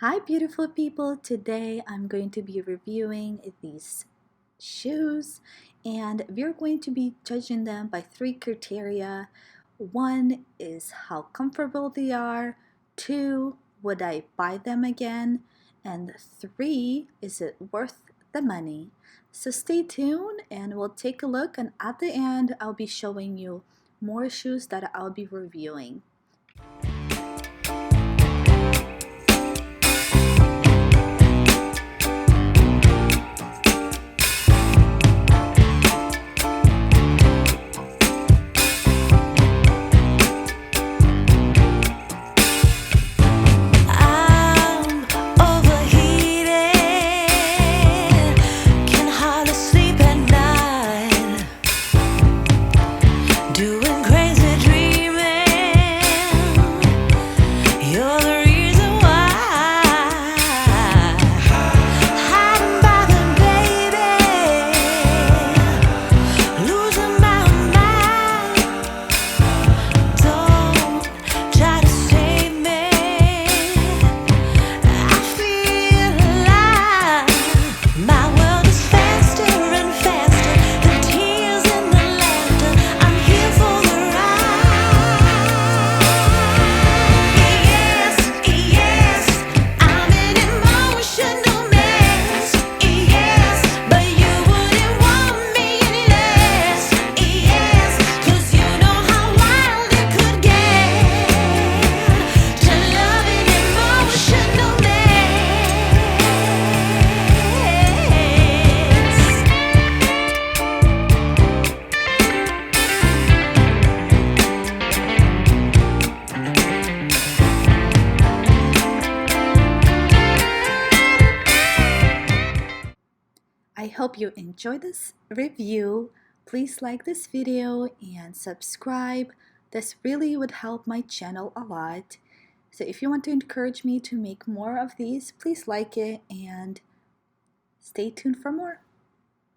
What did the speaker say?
Hi beautiful people, today I'm going to be reviewing these shoes and we're going to be judging them by three criteria. One is how comfortable they are, two, would I buy them again, and three, is it worth the money? So stay tuned and we'll take a look, and at the end I'll be showing you more shoes that I'll be reviewing. I hope you enjoyed this review. Please like this video and subscribe. This really would help my channel a lot. So if you want to encourage me to make more of these, please like it and stay tuned for more.